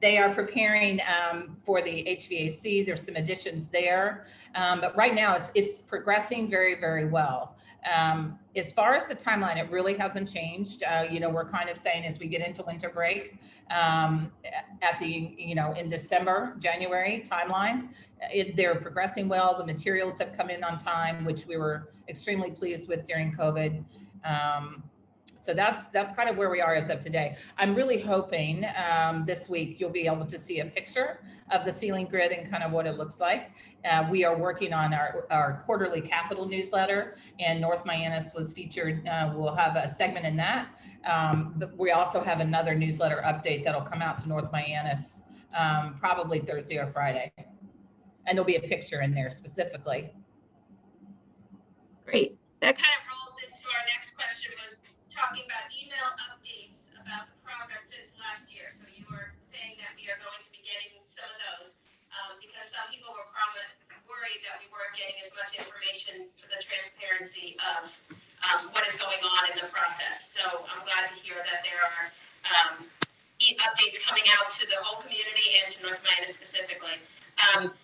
They are preparing for the HVAC. There's some additions there, but right now it's progressing very, very well. As far as the timeline, it really hasn't changed. We're kind of saying as we get into winter break, at the, in December, January timeline, they're progressing well. The materials have come in on time, which we were extremely pleased with during COVID. So that's kind of where we are as of today. I'm really hoping this week you'll be able to see a picture of the ceiling grid and kind of what it looks like. We are working on our quarterly capital newsletter, and North Mianis was featured. We'll have a segment in that. But we also have another newsletter update that'll come out to North Mianis probably Thursday or Friday. And there'll be a picture in there specifically. Great. That kind of rolls into our next question, was talking about email updates about the progress since last year. So you were saying that we are going to be getting some of those because some people were worried that we weren't getting as much information for the transparency of what is going on in the process. So I'm glad to hear that there are updates coming out to the whole community and to North Mianis specifically.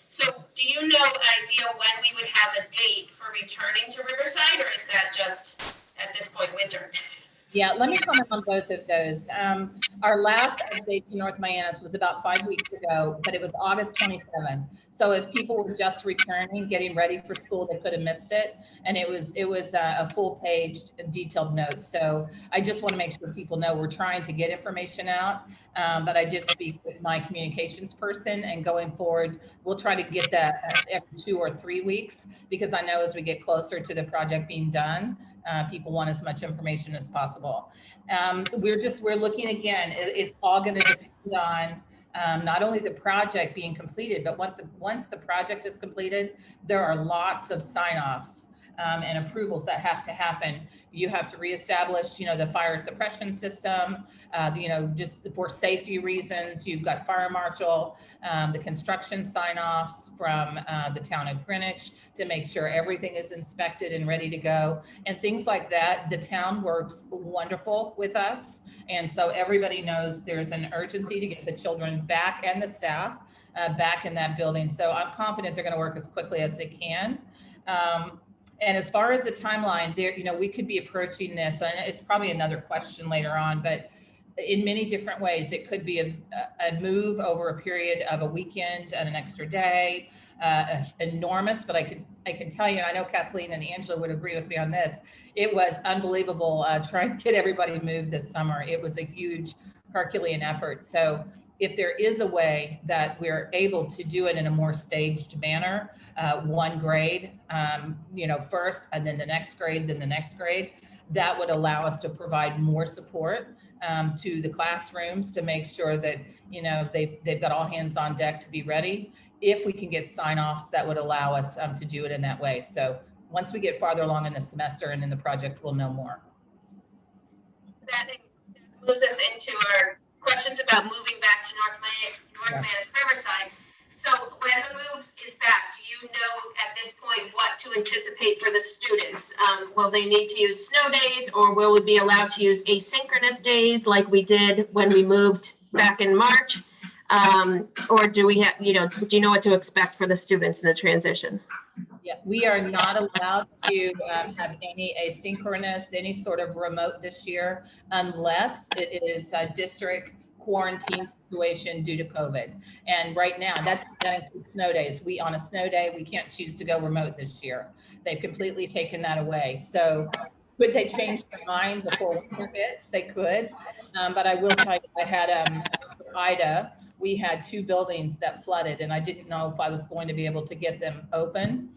So do you know an idea when we would have a date for returning to Riverside, or is that just at this point winter? Yeah, let me comment on both of those. Our last update to North Mianis was about 5 weeks ago, but it was August 27th. So if people were just returning, getting ready for school, they could have missed it. And it was a full page detailed note. So I just want to make sure people know we're trying to get information out. But I did speak with my communications person, and going forward, we'll try to get that every 2 or 3 weeks, because I know as we get closer to the project being done, people want as much information as possible. We're looking again, it's all going to depend on not only the project being completed, but once the project is completed, there are lots of sign-offs and approvals that have to happen. You have to reestablish, the fire suppression system, just for safety reasons. You've got fire marshal, the construction sign-offs from the town of Greenwich to make sure everything is inspected and ready to go, and things like that. The town works wonderful with us, and so everybody knows there's an urgency to get the children back and the staff back in that building. So I'm confident they're going to work as quickly as they can. And as far as the timeline, there, we could be approaching this, and it's probably another question later on, but in many different ways. It could be a move over a period of a weekend and an extra day, enormous, but I can tell you, and I know Kathleen and Angela would agree with me on this, it was unbelievable trying to get everybody moved this summer. It was a huge Herculean effort. So if there is a way that we're able to do it in a more staged manner, one grade, first, and then the next grade, then the next grade, that would allow us to provide more support to the classrooms to make sure that, they've got all hands on deck to be ready. If we can get sign-offs, that would allow us to do it in that way. So once we get farther along in the semester and in the project, we'll know more. That moves us into our questions about moving back to North Mianis Riverside. So when the move is back, do you know at this point what to anticipate for the students? Will they need to use snow days, or will we be allowed to use asynchronous days like we did when we moved back in March? Or do we have, do you know what to expect for the students in the transition? Yeah, we are not allowed to have any asynchronous, any sort of remote this year, unless it is a district quarantine situation due to COVID. And right now, that includes snow days. On a snow day, we can't choose to go remote this year. They've completely taken that away. So could they change their mind before winter hits? They could. But I will tell you, I had Ida. We had 2 buildings that flooded, and I didn't know if I was going to be able to get them open,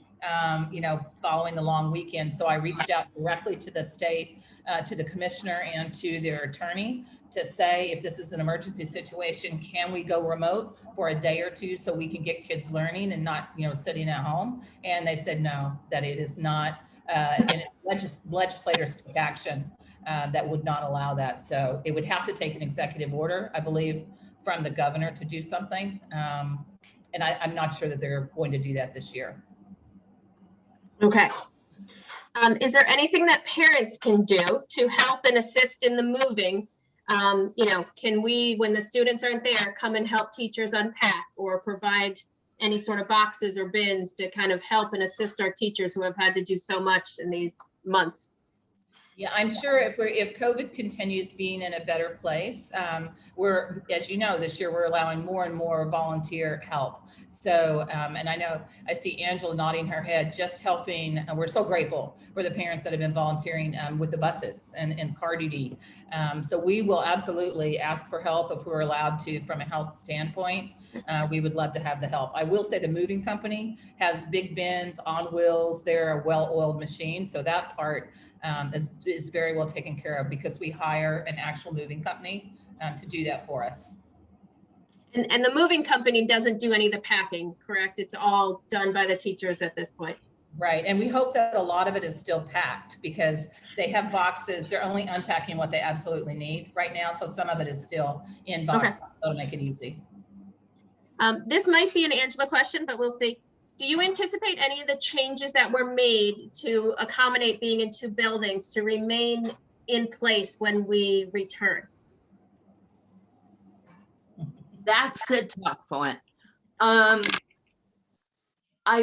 following the long weekend. So I reached out directly to the state, to the commissioner and to their attorney to say, if this is an emergency situation, can we go remote for a day or 2 so we can get kids learning and not, sitting at home? And they said no, that it is not, and legislators took action that would not allow that. So it would have to take an executive order, I believe, from the governor to do something. And I'm not sure that they're going to do that this year. Okay. Is there anything that parents can do to help and assist in the moving Can we, when the students aren't there, come and help teachers unpack or provide any sort of boxes or bins to kind of help and assist our teachers who have had to do so much in these months? Yeah, I'm sure if COVID continues being in a better place, we're, as you know, this year we're allowing more and more volunteer help. So, and I know I see Angela nodding her head, just helping. And we're so grateful for the parents that have been volunteering with the buses and car duty. So we will absolutely ask for help if we're allowed to from a health standpoint. We would love to have the help. I will say the moving company has big bins on wheels. They're a well-oiled machine. So that part is very well taken care of because we hire an actual moving company to do that for us. And the moving company doesn't do any of the packing, correct? It's all done by the teachers at this point. Right. And we hope that a lot of it is still packed because they have boxes. They're only unpacking what they absolutely need right now. So some of it is still in box, Okay. so to make it easy. This might be an Angela question, but we'll see. Do you anticipate any of the changes that were made to accommodate being in two buildings to remain in place when we return? That's a tough one. I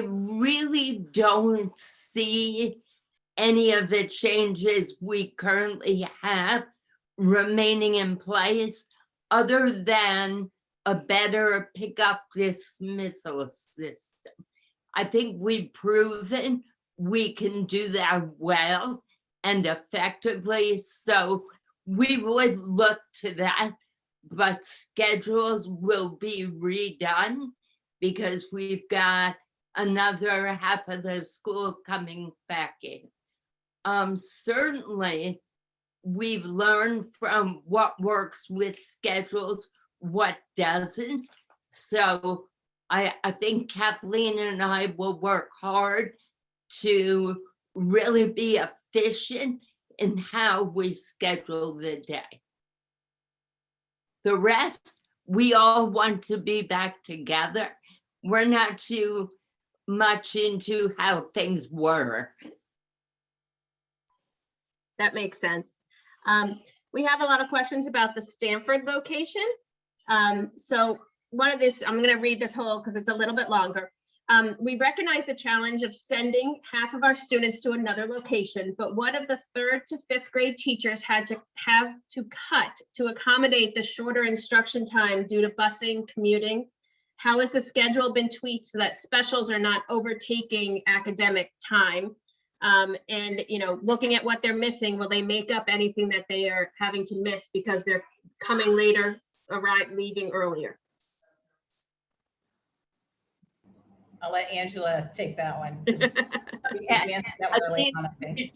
really don't see any of the changes we currently have remaining in place other than a better pickup dismissal system. I think we've proven we can do that well and effectively. So we would look to that, but schedules will be redone because we've got another half of the school coming back in. Certainly, we've learned from what works with schedules, what doesn't. So I think Kathleen and I will work hard to really be efficient in how we schedule the day. The rest, we all want to be back together. We're not too much into how things were. That makes sense. We have a lot of questions about the Stanford location. So one of this, I'm going to read this whole because it's a little bit longer. We recognize the challenge of sending half of our students to another location, but what if the 3rd to 5th grade teachers have to cut to accommodate the shorter instruction time due to busing, commuting? How has the schedule been tweaked so that specials are not overtaking academic time? And looking at what they're missing, will they make up anything that they are having to miss because they're coming later, leaving earlier? I'll let Angela take that one.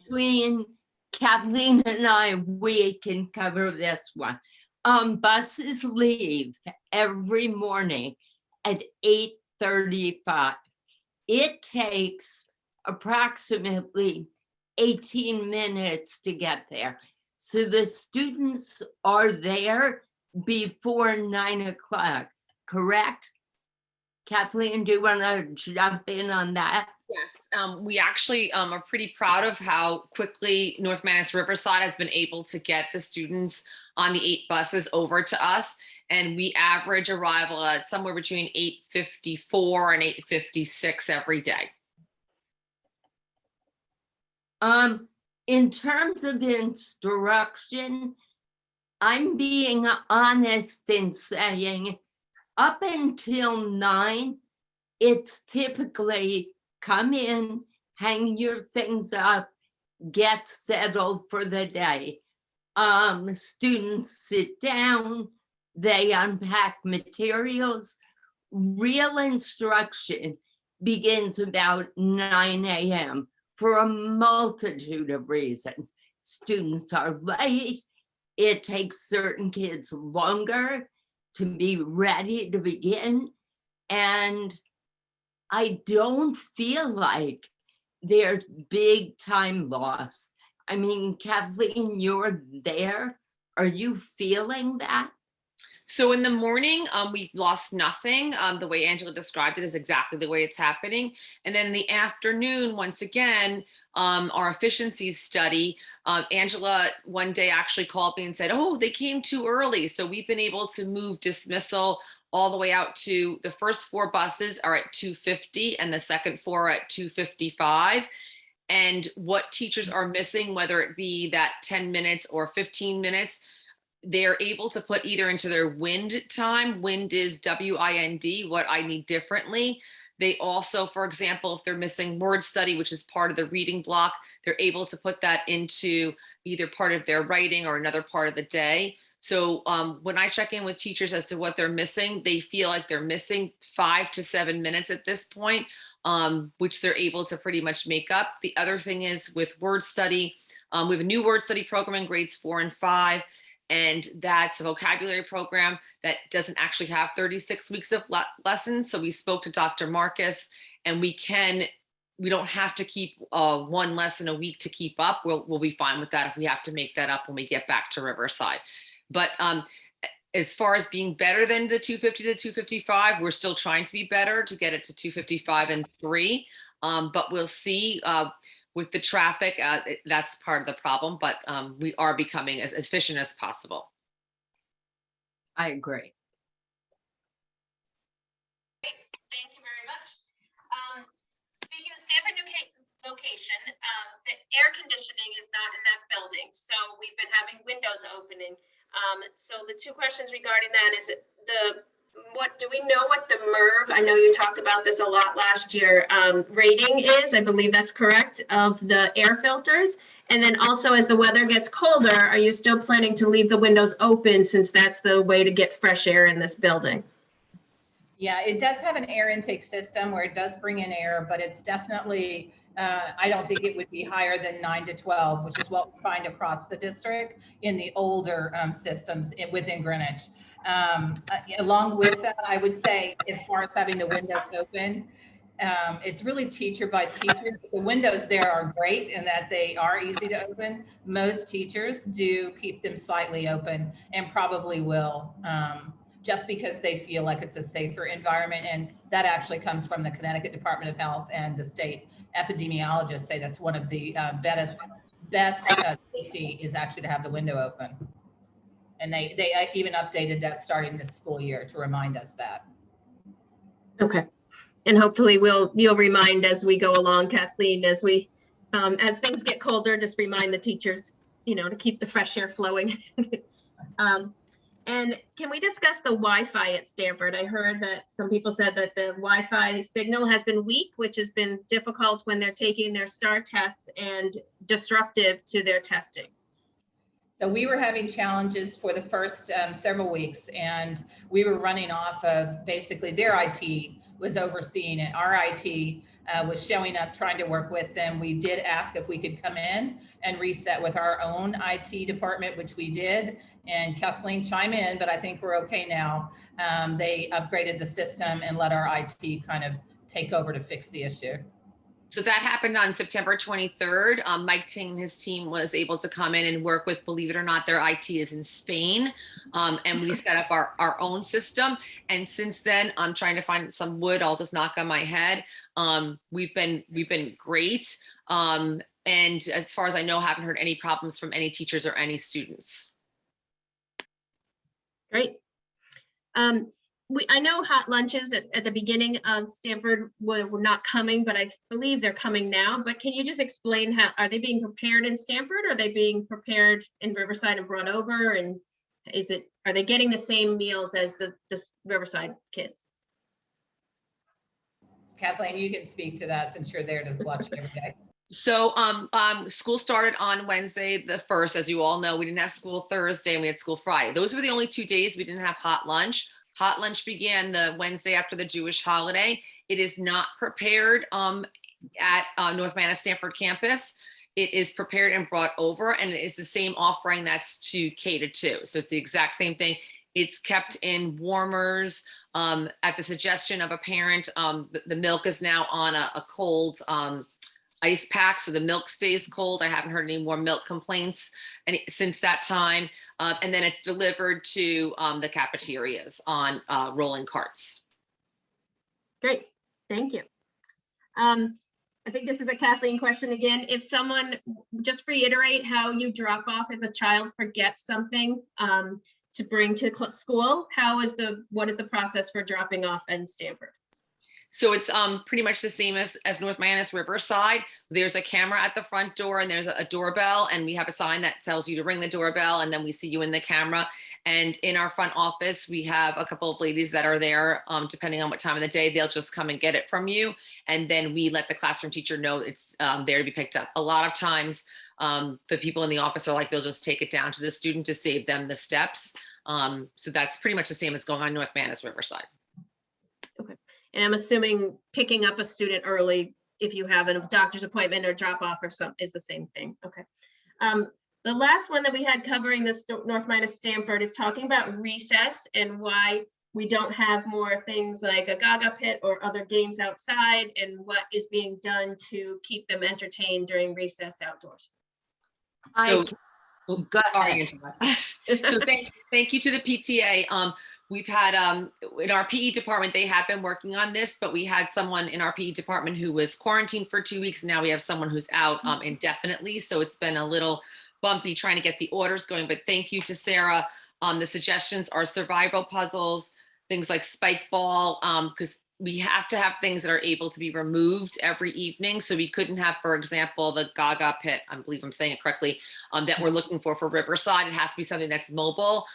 Between Kathleen and I, we can cover this one. Buses leave every morning at 8:35. It takes approximately 18 minutes to get there. So the students are there before 9 o'clock, correct? Kathleen, do you want to jump in on that? Yes, we actually are pretty proud of how quickly North Mianis Riverside has been able to get the students on the 8 buses over to us. And we average arrival at somewhere between 8:54 and 8:56 every day. In terms of instruction, I'm being honest in saying up until 9, it's typically come in, hang your things up, get settled for the day. Students sit down, they unpack materials. Real instruction begins about 9 a.m. for a multitude of reasons. Students are late. It takes certain kids longer to be ready to begin. And I don't feel like there's big time loss. I mean, Kathleen, you're there. Are you feeling that? So in the morning, we've lost nothing. The way Angela described it is exactly the way it's happening. And then in the afternoon, once again, our efficiency study, Angela one day actually called me and said, oh, they came too early. So we've been able to move dismissal all the way out to the first 4 buses are at 2:50 and the second 4 are at 2:55. And what teachers are missing, whether it be that 10 minutes or 15 minutes, they're able to put either into their WIND time. WIND is WIND, what I need differently. They also, for example, if they're missing word study, which is part of the reading block, they're able to put that into either part of their writing or another part of the day. So when I check in with teachers as to what they're missing, they feel like they're missing 5 to 7 minutes at this point, which they're able to pretty much make up. The other thing is with word study, we have a new word study program in grades 4 and 5. And that's a vocabulary program that doesn't actually have 36 weeks of lessons. So we spoke to Dr. Marcus, and we don't have to keep 1 lesson a week to keep up. We'll be fine with that if we have to make that up when we get back to Riverside. But as far as being better than the 250 to 255, we're still trying to be better to get it to 255 and 3. But we'll see. With the traffic, that's part of the problem, but we are becoming as efficient as possible. I agree. Great, thank you very much. Speaking of Stanford location, the air conditioning is not in that building, so we've been having windows opening. So the 2 questions regarding that is what do we know what the MERV, I know you talked about this a lot last year, rating is, I believe that's correct, of the air filters? And then also as the weather gets colder, are you still planning to leave the windows open since that's the way to get fresh air in this building? Yeah, it does have an air intake system where it does bring in air, but it's definitely, I don't think it would be higher than 9 to 12, which is what we find across the district in the older systems within Greenwich. Along with that, I would say as far as having the windows open, it's really teacher by teacher. The windows there are great in that they are easy to open. Most teachers do keep them slightly open and probably will. Just because they feel like it's a safer environment. And that actually comes from the Connecticut Department of Health, and the state epidemiologists say that's one of the best safety is actually to have the window open. And they even updated that starting this school year to remind us that. Okay. And hopefully you'll remind as we go along, Kathleen, as things get colder, just remind the teachers, to keep the fresh air flowing. And can we discuss the Wi-Fi at Stanford? I heard that some people said that the Wi-Fi signal has been weak, which has been difficult when they're taking their STAR tests and disruptive to their testing. So we were having challenges for the first several weeks, and we were running off of basically their IT was overseeing it. Our IT was showing up, trying to work with them. We did ask if we could come in and reset with our own IT department, which we did. And Kathleen chime in, but I think we're okay now. They upgraded the system and let our IT kind of take over to fix the issue. So that happened on September 23rd. Mike Ting and his team was able to come in and work with, believe it or not, their IT is in Spain. And we set up our own system. And since then, I'm trying to find some wood. I'll just knock on my head. We've been great. And as far as I know, haven't heard any problems from any teachers or any students. Great. I know hot lunches at the beginning of Stanford were not coming, but I believe they're coming now. But can you just explain how, are they being prepared in Stanford? Or are they being prepared in Riverside and brought over? And are they getting the same meals as the Riverside kids? Kathleen, you can speak to that since you're there to watch every day. So school started on Wednesday the 1st. As you all know, we didn't have school Thursday and we had school Friday. Those were the only 2 days we didn't have hot lunch. Hot lunch began the Wednesday after the Jewish holiday. It is not prepared at North Mianis Stanford campus. It is prepared and brought over, and it is the same offering that's to K to 2. So it's the exact same thing. It's kept in warmers. At the suggestion of a parent, the milk is now on a cold ice pack so the milk stays cold. I haven't heard any more milk complaints since that time. And then it's delivered to the cafeterias on rolling carts. Great, thank you. I think this is a Kathleen question again. If someone, just reiterate how you drop off if a child forgets something to bring to school, what is the process for dropping off in Stanford? So it's pretty much the same as North Mianis Riverside. There's a camera at the front door and there's a doorbell, and we have a sign that tells you to ring the doorbell, and then we see you in the camera. And in our front office, we have a couple of ladies that are there, depending on what time of the day, they'll just come and get it from you. And then we let the classroom teacher know it's there to be picked up. A lot of times, the people in the office are like, they'll just take it down to the student to save them the steps. So that's pretty much the same as going on North Mianis Riverside. And I'm assuming picking up a student early, if you have a doctor's appointment or drop off or something, is the same thing. Okay. The last one that we had covering this North Mianis Stanford is talking about recess and why we don't have more things like a Gaga pit or other games outside, and what is being done to keep them entertained during recess outdoors. So, Go sorry, ahead. Angela. So thank you to the PTA. We've had in our PE department, they have been working on this, but we had someone in our PE department who was quarantined for 2 weeks. Now we have someone who's out indefinitely. So it's been a little bumpy trying to get the orders going, but thank you to Sarah. The suggestions are survival puzzles, things like spike ball, because we have to have things that are able to be removed every evening. So we couldn't have, for example, the Gaga pit, I believe I'm saying it correctly, that we're looking for Riverside. It has to be something that's mobile.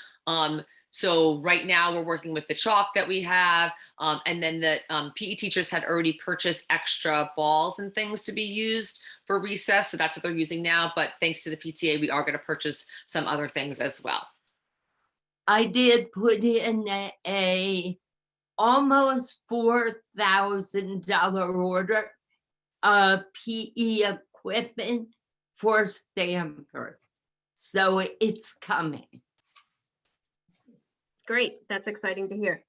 So right now we're working with the chalk that we have. And then the PE teachers had already purchased extra balls and things to be used for recess. So that's what they're using now. But thanks to the PTA, we are going to purchase some other things as well. I did put in a almost $4,000 order of PE equipment for Stanford. So it's coming. Great, that's exciting to hear.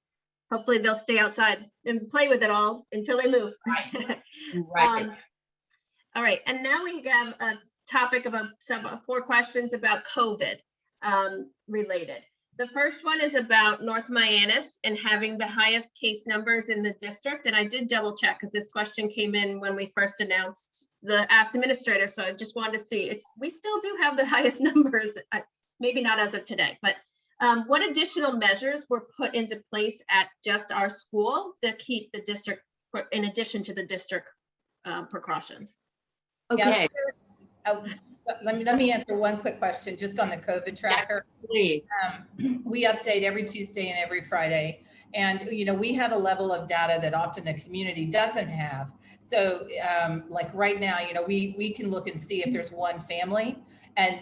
Hopefully they'll stay outside and play with it all until they move. Right. All right, and now we have a topic about 4 questions about COVID related. The first one is about North Mianis and having the highest case numbers in the district. And I did double check because this question came in when we first announced asked administrator. So I just wanted to see, we still do have the highest numbers, maybe not as of today, but what additional measures were put into place at just our school to keep the district, in addition to the district precautions? Okay, Let me answer one quick question just on the COVID tracker. please. We update every Tuesday and every Friday. And, we have a level of data that often the community doesn't have. So like right now, we can look and see if there's one family and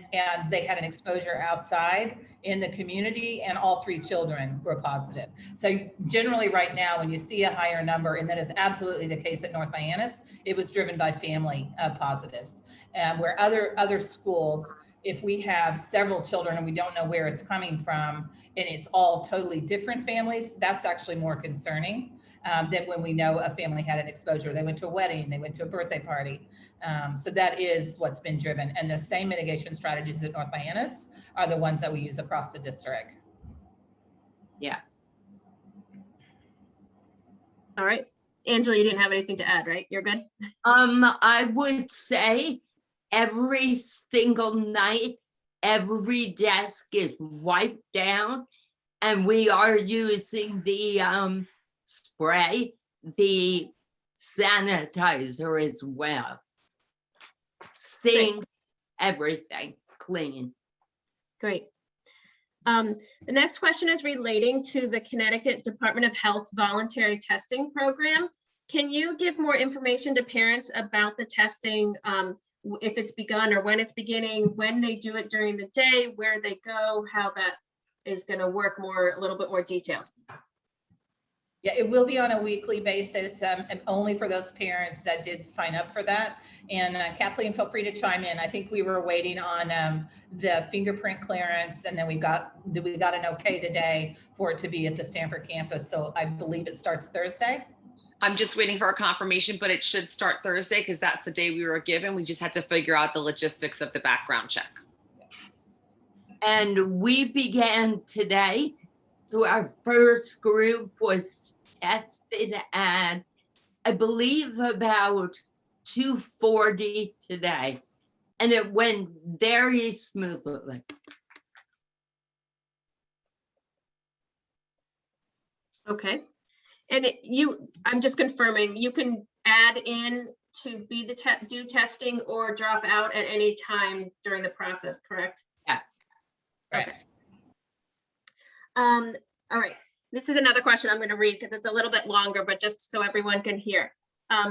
they had an exposure outside in the community and all 3 children were positive. So generally right now, when you see a higher number, and that is absolutely the case at North Mianis, it was driven by family positives. Where other schools, if we have several children and we don't know where it's coming from and it's all totally different families, that's actually more concerning than when we know a family had an exposure. They went to a wedding, they went to a birthday party. So that is what's been driven. And the same mitigation strategies at North Mianis are the ones that we use across the district. Yeah. All right. Angela, you didn't have anything to add, right? You're good? I would say every single night, every desk is wiped down, and we are using the spray, the sanitizer as well. Sink, everything clean. Great. The next question is relating to the Connecticut Department of Health's voluntary testing program. Can you give more information to parents about the testing, if it's begun or when it's beginning, when they do it during the day, where they go, how that is going to work a little bit more detailed? Yeah, it will be on a weekly basis, and only for those parents that did sign up for that. And Kathleen, feel free to chime in. I think we were waiting on the fingerprint clearance, and then we got an okay today for it to be at the Stanford campus. So I believe it starts Thursday. I'm just waiting for a confirmation, but it should start Thursday because that's the day we were given. We just had to figure out the logistics of the background check. And we began today. So our first group was tested at, I believe, about 2:40 today. And it went very smoothly. Okay. And I'm just confirming, you can add in to be the do testing or drop out at any time during the process, correct? Yeah. Okay. All right. This is another question I'm going to read because it's a little bit longer, but just so everyone can hear.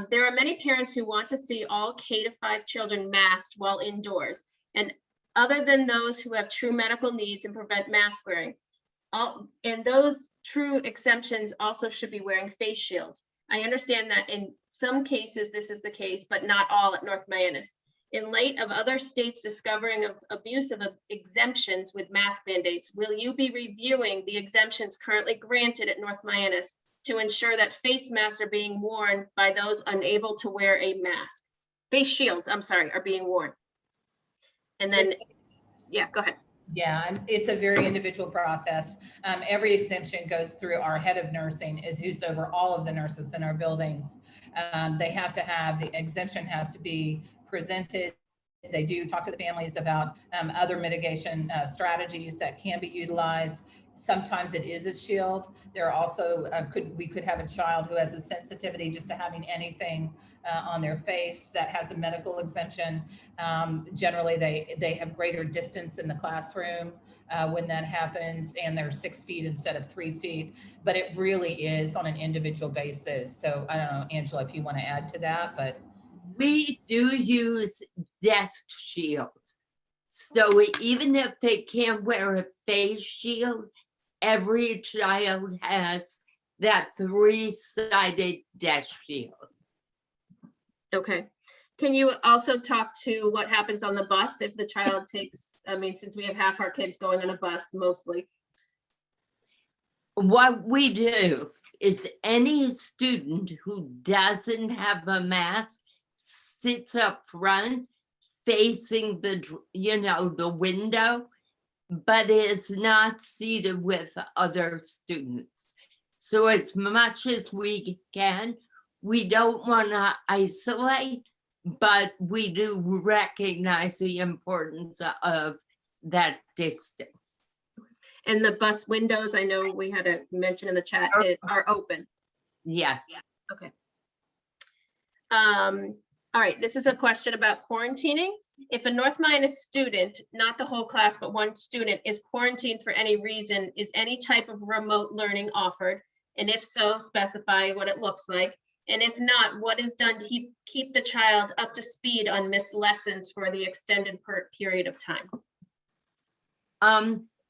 There are many parents who want to see all K-5 children masked while indoors, and other than those who have true medical needs and prevent mask wearing. And those true exemptions also should be wearing face shields. I understand that in some cases this is the case, but not all at North Mianus. In light of other states discovering of abuse of exemptions with mask mandates, will you be reviewing the exemptions currently granted at North Mianus to ensure that face masks are being worn by those unable to wear a mask? Face shields, I'm sorry, are being worn. And then, yeah, go ahead. Yeah, and it's a very individual process. Every exemption goes through our head of nursing, is who's over all of the nurses in our buildings. They have to have, the exemption has to be presented. They do talk to the families about other mitigation strategies that can be utilized. Sometimes it is a shield. There are also, we could have a child who has a sensitivity just to having anything on their face that has a medical exemption. Generally, they have greater distance in the classroom when that happens, and they're 6 feet instead of 3 feet. But it really is on an individual basis. So I don't know, Angela, if you want to add to that, but. We do use desk shields. So even if they can't wear a face shield, every child has that 3-sided desk shield. Okay. Can you also talk to what happens on the bus if the child takes, I mean, since we have half our kids going on a bus mostly? What we do is any student who doesn't have a mask sits up front facing the, the window, but is not seated with other students. So as much as we can, we don't want to isolate, but we do recognize the importance of that distance. And the bus windows, I know we had a mention in the chat, are open. Yes. Yeah. Okay. All right, this is a question about quarantining. If a North Mianus student, not the whole class, but one student is quarantined for any reason, is any type of remote learning offered? And if so, specify what it looks like. And if not, what is done to keep the child up to speed on missed lessons for the extended period of time?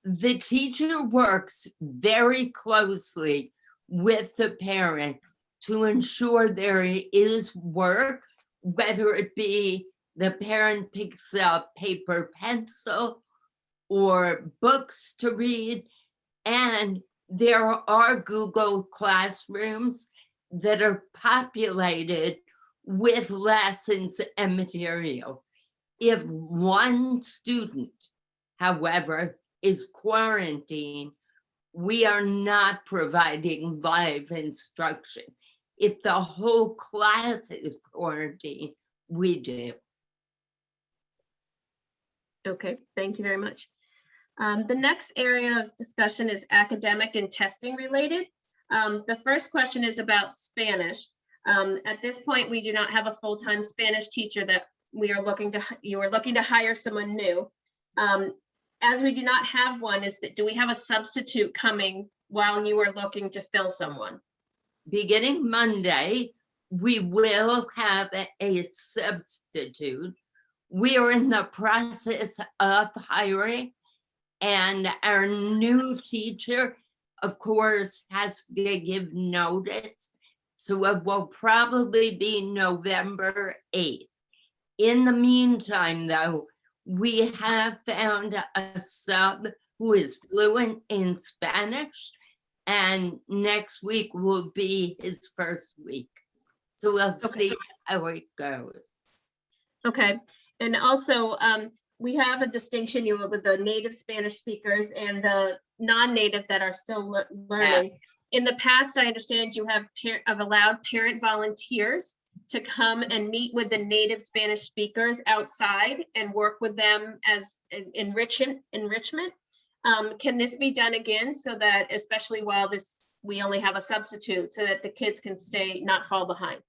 The teacher works very closely with the parent to ensure there is work, whether it be the parent picks up paper, pencil, or books to read. And there are Google Classrooms that are populated with lessons and material. If one student, however, is quarantined, we are not providing live instruction. If the whole class is quarantined, we do. Okay, thank you very much. The next area of discussion is academic and testing related. The first question is about Spanish. At this point, we do not have a full-time Spanish teacher that you are looking to hire someone new. As we do not have one, do we have a substitute coming while you are looking to fill someone? Beginning Monday, we will have a substitute. We are in the process of hiring, and our new teacher, of course, has to give notice. So it will probably be November 8th. In the meantime, though, we have found a sub who is fluent in Spanish And next week will be his first week. So we'll Okay. see how it goes. Okay, and also, we have a distinction with the native Spanish speakers and the non-native that are still learning. In the past, I understand you have allowed parent volunteers to come and meet with the native Spanish speakers outside and work with them as enrichment. Can this be done again, so that, especially while we only have a substitute, so that the kids can not fall behind?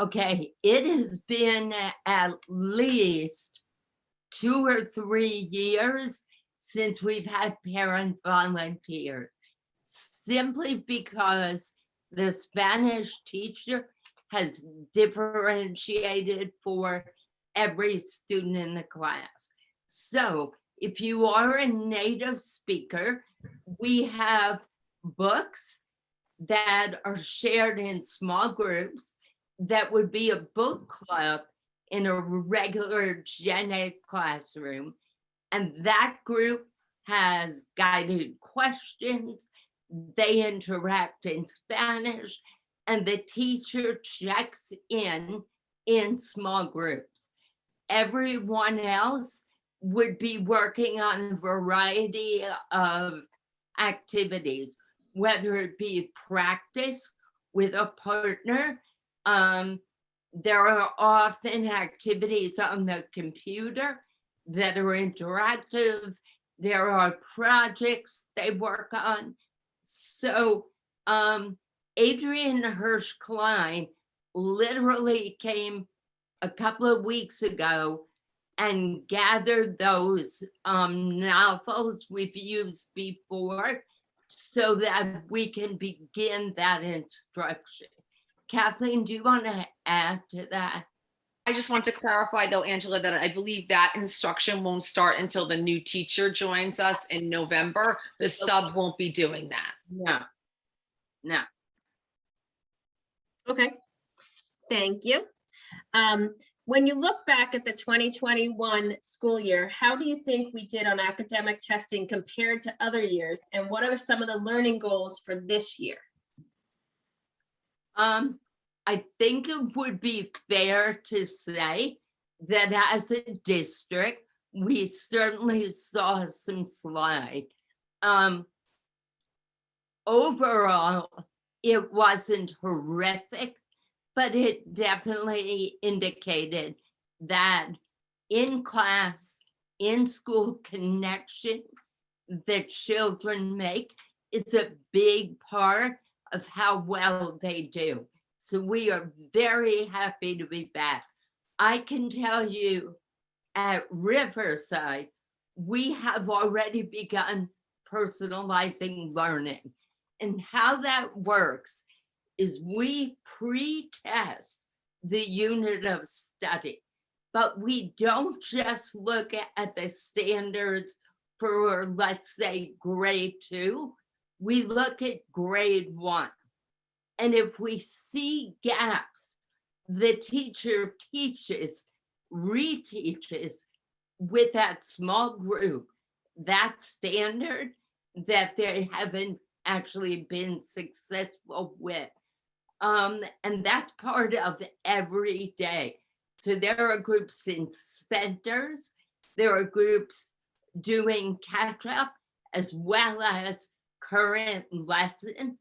Okay, it has been at least 2 or 3 years since we've had parent volunteers, simply because the Spanish teacher has differentiated for every student in the class. So if you are a native speaker, we have books that are shared in small groups that would be a book club in a regular Gen Ed classroom. And that group has guided questions. They interact in Spanish, and the teacher checks in small groups. Everyone else would be working on a variety of activities, whether it be practice with a partner. There are often activities on the computer that are interactive. There are projects they work on. So Adrian Hirsch Klein literally came a couple of weeks ago and gathered those novels we've used before so that we can begin that instruction. Kathleen, do you want to add to that? I just want to clarify though, Angela, that I believe that instruction won't start until the new teacher joins us in November. The sub won't be doing that. No. Okay, thank you. When you look back at the 2021 school year, how do you think we did on academic testing compared to other years? And what are some of the learning goals for this year? I think it would be fair to say that as a district, we certainly saw some slide. Overall, it wasn't horrific, but it definitely indicated that in class, in school connection that children make is a big part of how well they do. So we are very happy to be back. I can tell you at Riverside, we have already begun personalizing learning. And how that works is we pre-test the unit of study, but we don't just look at the standards for, let's say, grade 2, we look at grade 1. And if we see gaps, the teacher teaches, reteaches with that small group, that standard that they haven't actually been successful with. And that's part of every day. So there are groups in centers, there are groups doing catch up as well as current lessons.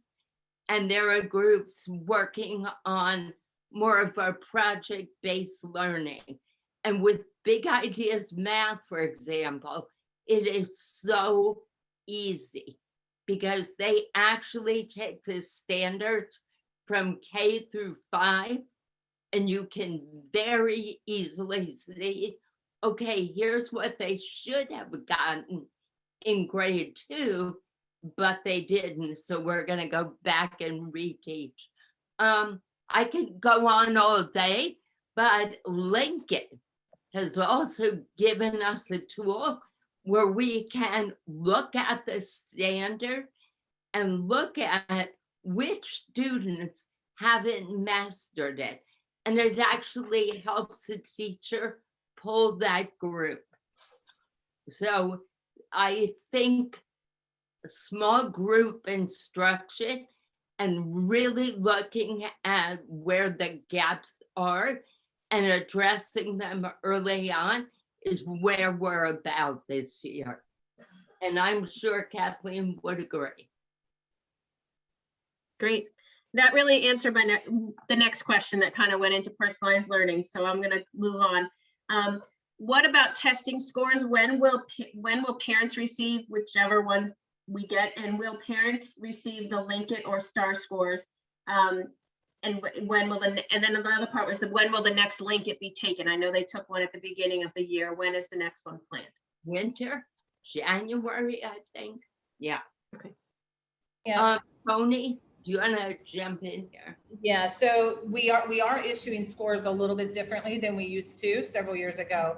And there are groups working on more of a project-based learning. And with Big Ideas Math, for example, it is so easy because they actually take the standards from K through 5, and you can very easily see, okay, here's what they should have gotten in grade 2, but they didn't. So we're going to go back and reteach. I could go on all day, but Lincoln has also given us a tool where we can look at the standard and look at which students haven't mastered it. And it actually helps the teacher pull that group. So I think small group instruction and really looking at where the gaps are and addressing them early on is where we're about this year. And I'm sure Kathleen would agree. Great. That really answered the next question that kind of went into personalized learning. So I'm going to move on. What about testing scores? When will parents receive whichever ones we get, and will parents receive the Linkit or STAR scores? And when will and then the other part was when will the next Linkit be taken? I know they took one at the beginning of the year. When is the next one planned? Winter, January, I think. Yeah. Okay. Yeah. Tony, do you want to jump in here? Yeah, so we are issuing scores a little bit differently than we used to several years ago.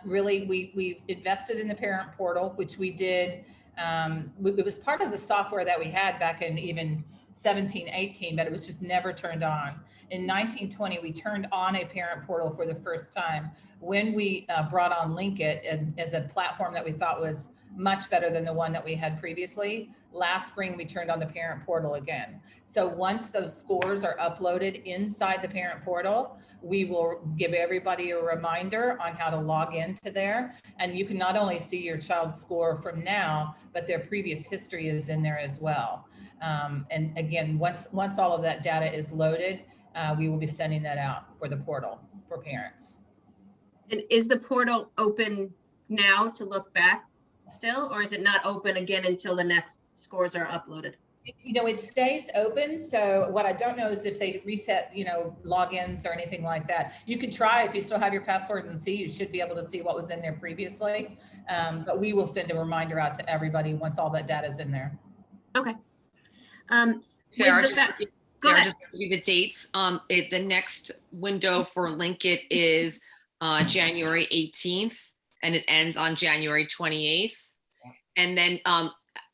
Really, we've invested in the parent portal, which we did. It was part of the software that we had back in even 17, 18, but it was just never turned on. In 1920, we turned on a parent portal for the first time when we brought on Linkit as a platform that we thought was much better than the one that we had previously. Last spring, we turned on the parent portal again. So once those scores are uploaded inside the parent portal, we will give everybody a reminder on how to log into there. And you can not only see your child's score from now, but their previous history is in there as well. And again, once all of that data is loaded, we will be sending that out for the portal for parents. And is the portal open now to look back still, or is it not open again until the next scores are uploaded? You know, it stays open. So what I don't know is if they reset, logins or anything like that. You could try if you still have your password and see, you should be able to see what was in there previously. But we will send a reminder out to everybody once all that data is in there. Okay. Sarah, with the just fa- to Go ahead. just to give you the dates. The next window for Linkit is January 18th, and it ends on January 28th. And then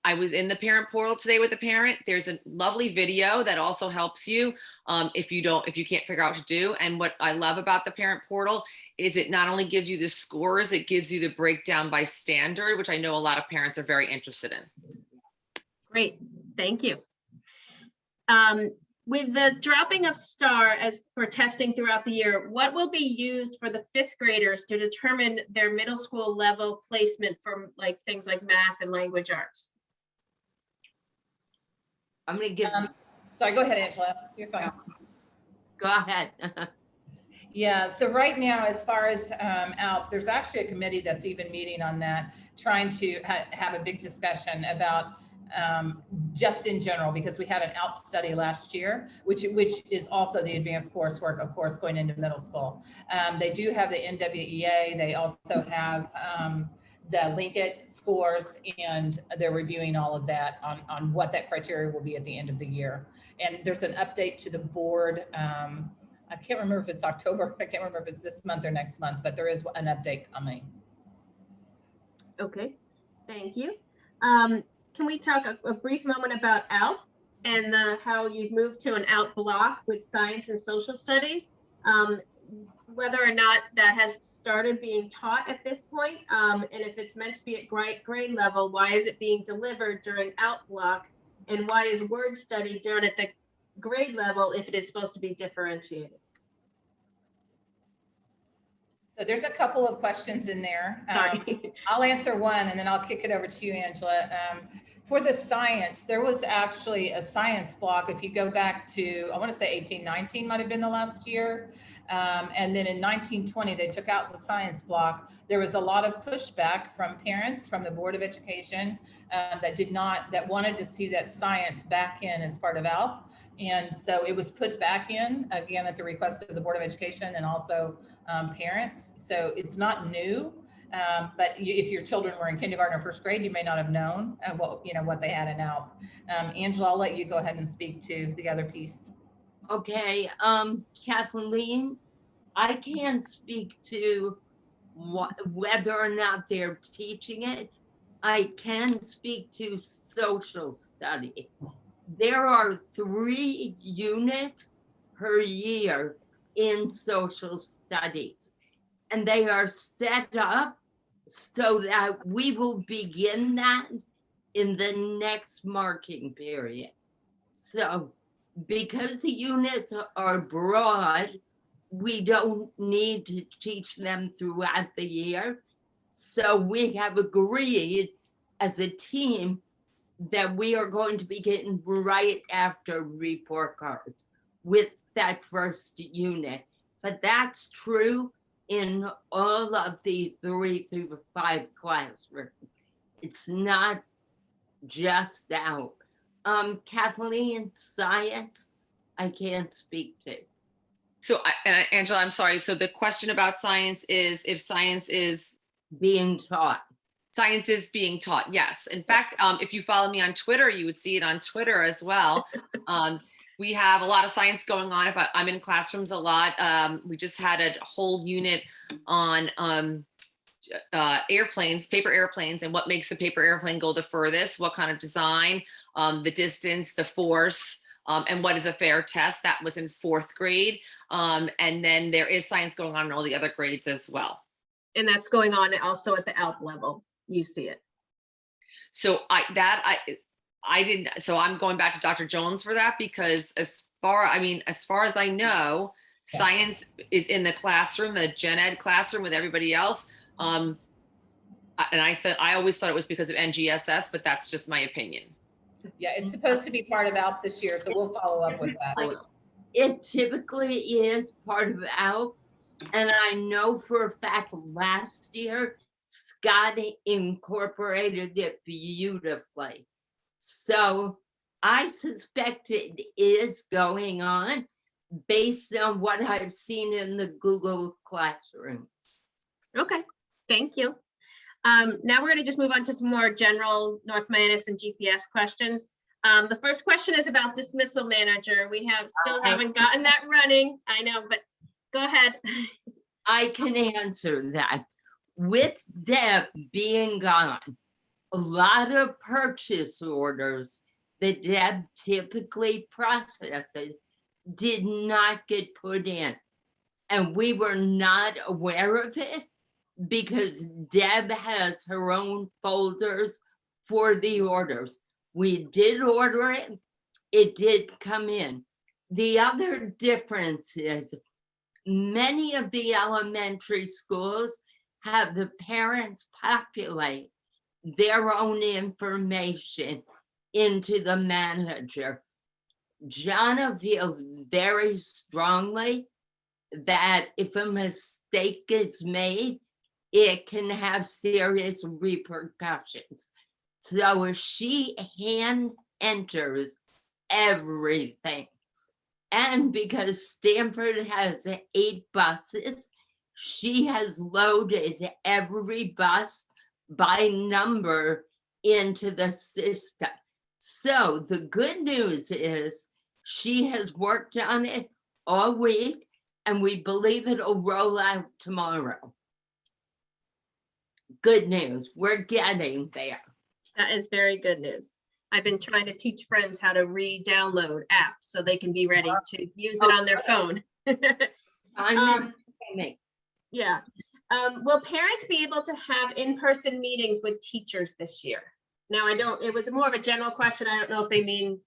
I was in the parent portal today with a parent. There's a lovely video that also helps you if you can't figure out what to do. And what I love about the parent portal is it not only gives you the scores, it gives you the breakdown by standard, which I know a lot of parents are very interested in. Great, thank you. With the dropping of STAR as for testing throughout the year, what will be used for the 5th graders to determine their middle school level placement for things like math and language arts? I'm going to give. Sorry, go ahead, Angela. You're fine. Go ahead. Yeah, so right now, as far as ALP, there's actually a committee that's even meeting on that, trying to have a big discussion about just in general, because we had an ALP study last year, which is also the advanced coursework, of course, going into middle school. They do have the NWEA. They also have the Linkit scores, and they're reviewing all of that on what that criteria will be at the end of the year. And there's an update to the board. I can't remember if it's October. I can't remember if it's this month or next month, but there is an update coming. Okay, thank you. Can we talk a brief moment about ALP and how you've moved to an ALP block with science and social studies? Whether or not that has started being taught at this point, and if it's meant to be at grade level, why is it being delivered during ALP block? And why is word study done at the grade level if it is supposed to be differentiated? So there's a couple of questions in there. Sorry. I'll answer one and then I'll kick it over to you, Angela. For the science, there was actually a science block. If you go back to, I want to say 1819 might have been the last year. And then in 1920, they took out the science block. There was a lot of pushback from parents, from the Board of Education, that wanted to see that science back in as part of ALP. And so it was put back in again at the request of the Board of Education and also parents. So it's not new, but if your children were in kindergarten or first grade, you may not have known what they had in ALP. Angela, I'll let you go ahead and speak to the other piece. Okay, Kathleen, I can't speak to whether or not they're teaching it. I can speak to social study. There are 3 units per year in social studies, and they are set up so that we will begin that in the next marking period. So because the units are broad, we don't need to teach them throughout the year. So we have agreed as a team that we are going to begin right after report cards with that first unit. But that's true in all of the 3 through 5 classrooms. It's not just out. Kathleen, science, I can't speak to. So, Angela, I'm sorry. So the question about science is if science is Being taught. Science is being taught, yes. In fact, if you follow me on Twitter, you would see it on Twitter as well. We have a lot of science going on. If I'm in classrooms a lot, we just had a whole unit on airplanes, paper airplanes, and what makes a paper airplane go the furthest, what kind of design, the distance, the force, and what is a fair test. That was in 4th grade. And then there is science going on in all the other grades as well. And that's going on also at the ALP level. You see it. So I didn't, so I'm going back to Dr. Jones for that, because as far as I know, science is in the classroom, the gen ed classroom with everybody else. And I always thought it was because of NGSS, but that's just my opinion. Yeah, it's supposed to be part of ALP this year, so we'll follow up with that. It typically is part of ALP. And I know for a fact last year, Scott incorporated it beautifully. So I suspect it is going on based on what I've seen in the Google Classroom. Okay, thank you. Now we're going to just move on to some more general North Mianus and GPS questions. The first question is about dismissal manager. We still haven't gotten that running. I know, but go ahead. I can answer that. With Deb being gone, a lot of purchase orders that Deb typically processes did not get put in. And we were not aware of it because Deb has her own folders for the orders. We did order it. It did come in. The other difference is many of the elementary schools have the parents populate their own information into the manager. Jana feels very strongly that if a mistake is made, it can have serious repercussions. So she hand enters everything. And because Stanford has 8 buses, she has loaded every bus by number into the system. So the good news is she has worked on it all week, and we believe it'll roll out tomorrow. Good news, we're getting there. That is very good news. I've been trying to teach friends how to re-download apps so they can be ready to use it on their phone. Yeah. Will parents be able to have in-person meetings with teachers this year? Now, it was more of a general question. I don't know if they mean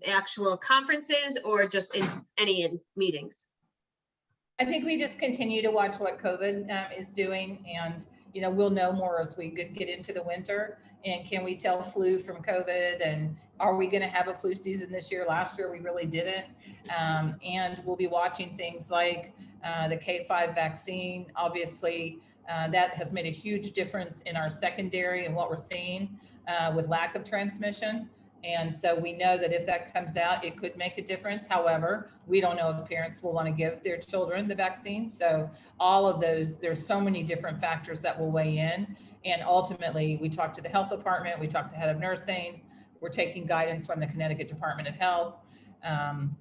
actual conferences or just in meetings. I think we just continue to watch what COVID is doing, and we'll know more as we get into the winter. And can we tell flu from COVID? And are we going to have a flu season this year? Last year we really didn't. And we'll be watching things like the K5 vaccine. Obviously, that has made a huge difference in our secondary and what we're seeing with lack of transmission. And so we know that if that comes out, it could make a difference. However, we don't know if parents will want to give their children the vaccine. So all of those, there's so many different factors that will weigh in. And ultimately, we talked to the health department, we talked to head of nursing, we're taking guidance from the Connecticut Department of Health.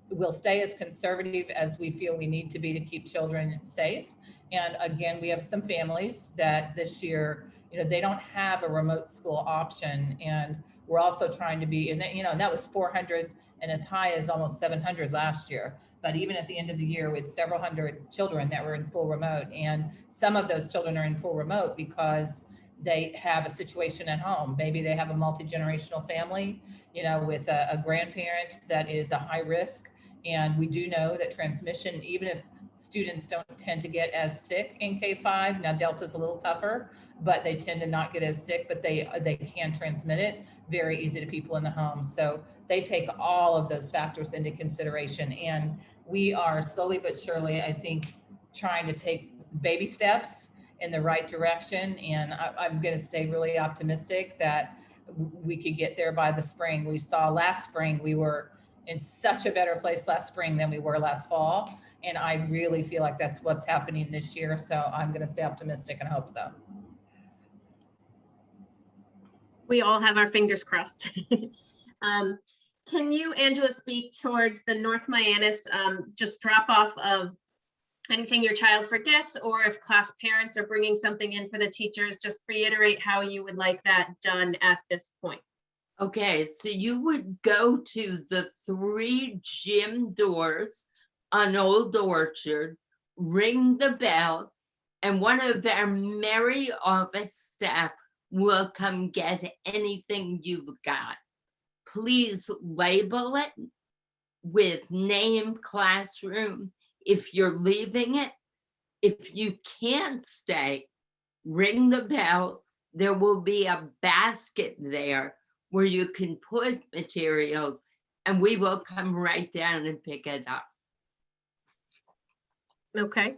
We'll stay as conservative as we feel we need to be to keep children safe. And again, we have some families that this year, they don't have a remote school option. And we're also trying to be, and that was 400 and as high as almost 700 last year. But even at the end of the year, we had several hundred children that were in full remote. And some of those children are in full remote because they have a situation at home. Maybe they have a multi-generational family, with a grandparent that is a high risk. And we do know that transmission, even if students don't tend to get as sick in K-5, now Delta's a little tougher, but they tend to not get as sick, but they can transmit it very easy to people in the home. So they take all of those factors into consideration. And we are slowly but surely, I think, trying to take baby steps in the right direction. And I'm going to stay really optimistic that we could get there by the spring. We saw last spring, we were in such a better place last spring than we were last fall. And I really feel like that's what's happening this year. So I'm going to stay optimistic and hope so. We all have our fingers crossed. Can you, Angela, speak towards the North Mianus just drop off of anything your child forgets, or if class parents are bringing something in for the teachers, just reiterate how you would like that done at this point. Okay, so you would go to the 3 gym doors on Old Orchard, ring the bell, and one of our merry office staff will come get anything you've got. Please label it with name, classroom, if you're leaving it. If you can't stay, ring the bell. There will be a basket there where you can put materials, and we will come right down and pick it up. Okay.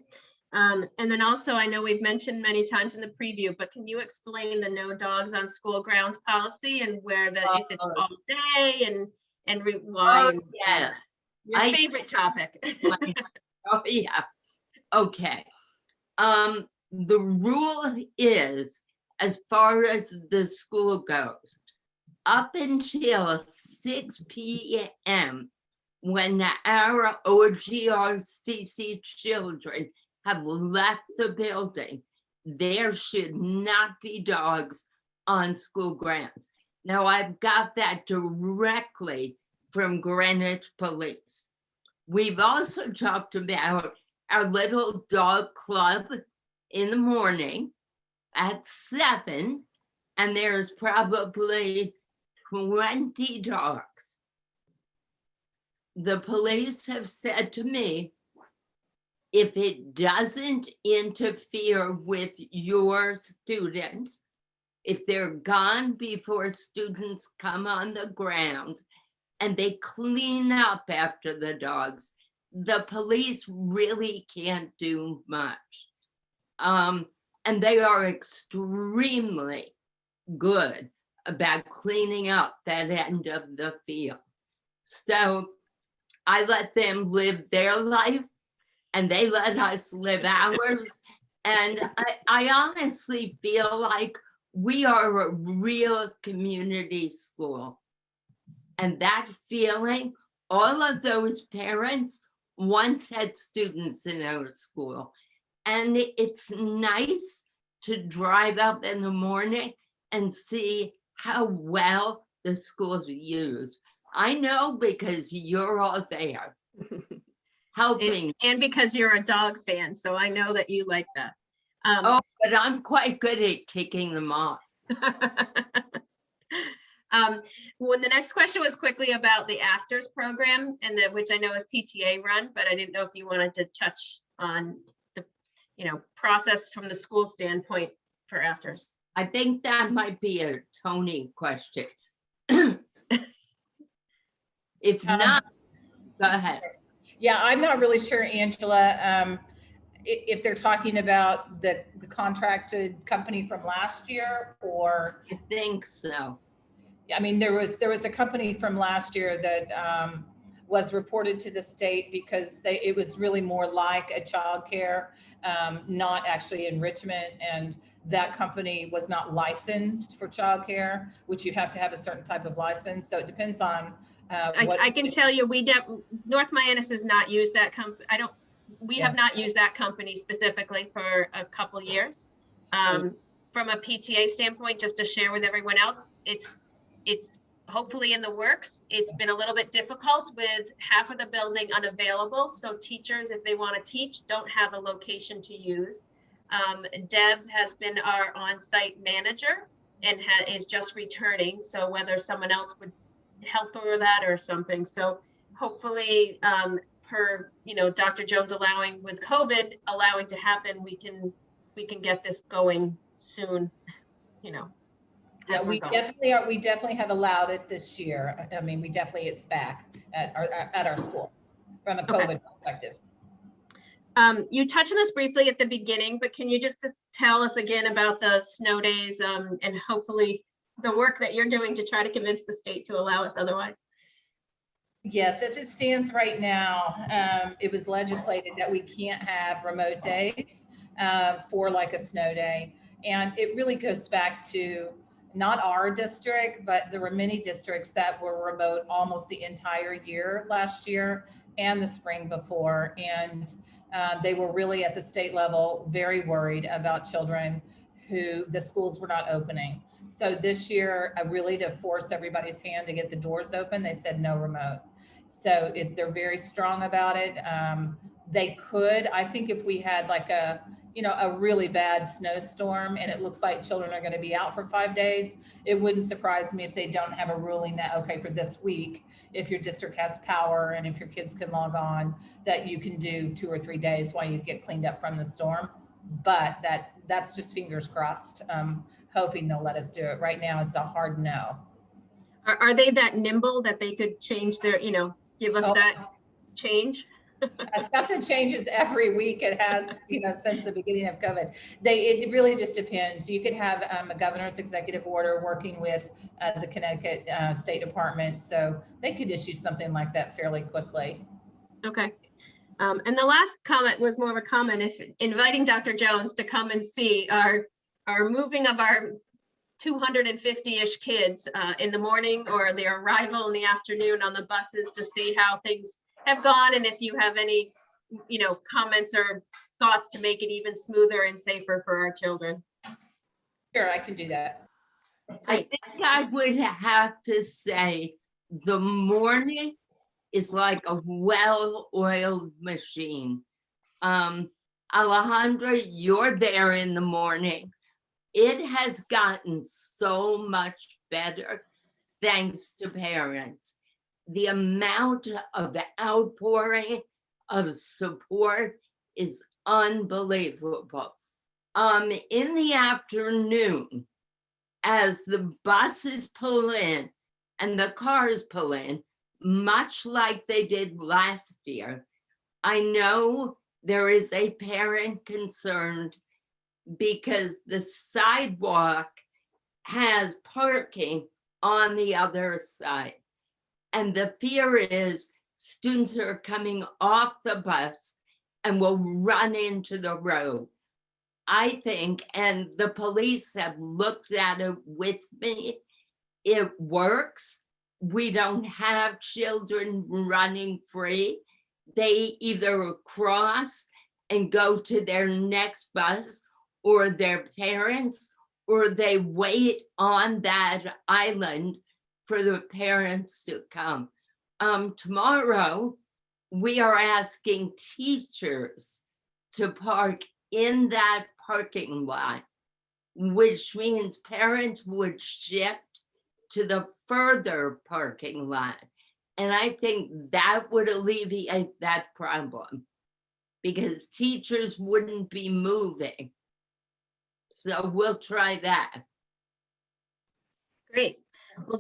And then also, I know we've mentioned many times in the preview, but can you explain the no dogs on school grounds policy and where if it's all day and why? Oh, yeah. Your favorite topic. Oh, yeah. Okay. The rule is, as far as the school goes, up until 6 p.m., when our OGRCC children have left the building, there should not be dogs on school grounds. Now, I've got that directly from Greenwich Police. We've also talked about our little dog club in the morning at 7, and there's probably 20 dogs. The police have said to me, if it doesn't interfere with your students, if they're gone before students come on the ground and they clean up after the dogs, the police really can't do much. And they are extremely good about cleaning up that end of the field. So I let them live their life and they let us live ours. And I honestly feel like we are a real community school. And that feeling, all of those parents once had students in our school. And it's nice to drive up in the morning and see how well the school's used. I know because you're all there helping. And because you're a dog fan, so I know that you like that. Oh, but I'm quite good at kicking them off. Well, the next question was quickly about the afters program, and which I know is PTA run, but I didn't know if you wanted to touch on the process from the school standpoint for afters. I think that might be a Tony question. If not, go ahead. Yeah, I'm not really sure, Angela, if they're talking about the contracted company from last year, or I think so. I mean, there was a company from last year that was reported to the state because it was really more like a childcare, not actually enrichment, and that company was not licensed for childcare, which you have to have a certain type of license. So it depends on. I can tell you, North Mianus has not used that company. We have not used that company specifically for a couple years. From a PTA standpoint, just to share with everyone else, it's hopefully in the works. It's been a little bit difficult with half of the building unavailable. So teachers, if they want to teach, don't have a location to use. Deb has been our on-site manager and is just returning. So whether someone else would help her with that or something. So hopefully, per, you know, Dr. Jones allowing with COVID allowing to happen, we can get this going soon, you know. Yeah, as we're we going. definitely are. We definitely have allowed it this year. I mean, it's back at our school from a COVID perspective. You touched on this briefly at the beginning, but can you just tell us again about the snow days and hopefully the work that you're doing to try to convince the state to allow us otherwise? Yes, as it stands right now, it was legislated that we can't have remote days for like a snow day. And it really goes back to not our district, but there were many districts that were remote almost the entire year last year and the spring before. And they were really at the state level very worried about children who the schools were not opening. So this year, really to force everybody's hand to get the doors open, they said no remote. So they're very strong about it. They could, I think if we had like a really bad snowstorm and it looks like children are going to be out for 5 days, it wouldn't surprise me if they don't have a ruling that, okay, for this week, if your district has power and if your kids can log on, that you can do 2 or 3 days while you get cleaned up from the storm. But that's just fingers crossed. Hoping they'll let us do it. Right now, it's a hard no. Are they that nimble that they could change their, give us that change? Stuff that changes every week. It has, since the beginning of COVID. It really just depends. You could have a governor's executive order working with the Connecticut State Department, so they could issue something like that fairly quickly. Okay. And the last comment was more of a comment. If inviting Dr. Jones to come and see our moving of our 250-ish kids in the morning or their arrival in the afternoon on the buses to see how things have gone, and if you have any, comments or thoughts to make it even smoother and safer for our children. Sure, I can do that. I think I would have to say the morning is like a well-oiled machine. Alejandra, you're there in the morning. It has gotten so much better thanks to parents. The amount of outpouring of support is unbelievable. In the afternoon, as the buses pull in and the cars pull in, much like they did last year, I know there is a parent concerned because the sidewalk has parking on the other side. And the fear is students are coming off the bus and will run into the road. I think, and the police have looked at it with me, it works. We don't have children running free. They either cross and go to their next bus or their parents, or they wait on that island for the parents to come. Tomorrow, we are asking teachers to park in that parking lot, which means parents would shift to the further parking lot. And I think that would alleviate that problem because teachers wouldn't be moving. So we'll try that. Great. Well,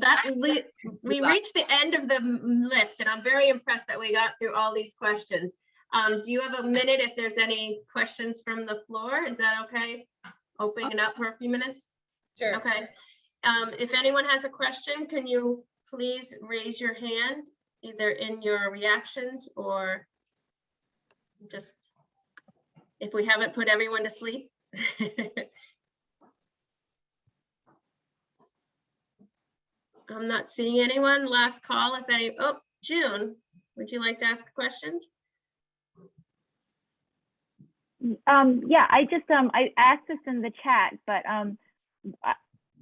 we reached the end of the list, and I'm very impressed that we got through all these questions. Do you have a minute if there's any questions from the floor? Is that okay? Opening it up for a few minutes? Sure. Okay. If anyone has a question, can you please raise your hand, either in your reactions or just if we haven't put everyone to sleep? I'm not seeing anyone. Last call, if any. Oh, June, would you like to ask questions? Yeah, I asked this in the chat, but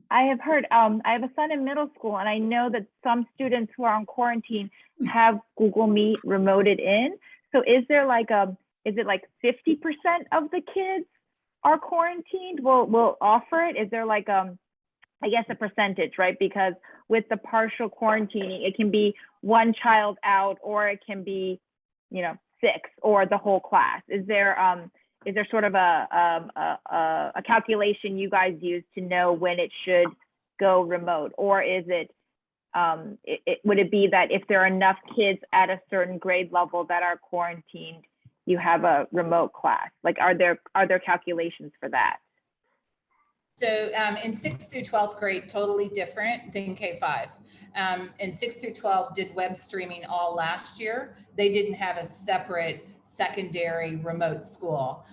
I have heard, I have a son in middle school, and I know that some students who are on quarantine have Google Meet remoted in. So is there like is it like 50% of the kids are quarantined will offer it? Is there like, I guess a percentage, right? Because with the partial quarantining, it can be one child out, or it can be, 6 or the whole class. Is there sort of a calculation you guys use to know when it should go remote? Or is it, would it be that if there are enough kids at a certain grade level that are quarantined, you have a remote class? Like, are there calculations for that? So in 6th through 12th grade, totally different than K-5. In 6th through 12 did web streaming all last year. They didn't have a separate secondary remote school.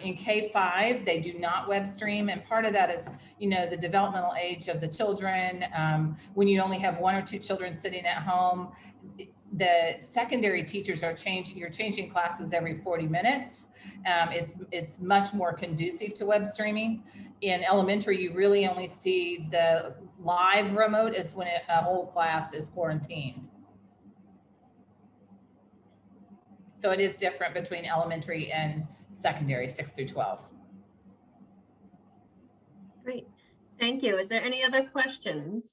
In K-5, they do not web stream. And part of that is, the developmental age of the children. When you only have 1 or 2 children sitting at home, the secondary teachers are you're changing classes every 40 minutes. It's much more conducive to web streaming. In elementary, you really only see the live remote is when a whole class is quarantined. So it is different between elementary and secondary, 6 through 12. Great, thank you. Is there any other questions?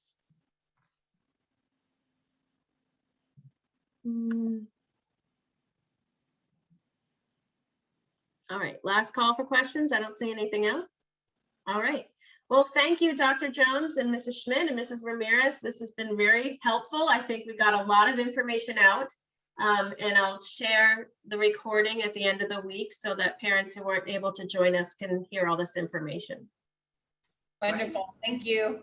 All right, last call for questions. I don't see anything else. All right. Well, thank you, Dr. Jones and Mrs. Schmidt and Mrs. Ramirez. This has been very helpful. I think we got a lot of information out, and I'll share the recording at the end of the week so that parents who weren't able to join us can hear all this information. Wonderful. Thank you.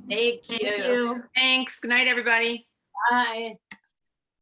Thank Thank you. you. Thanks. Good night, everybody. Bye.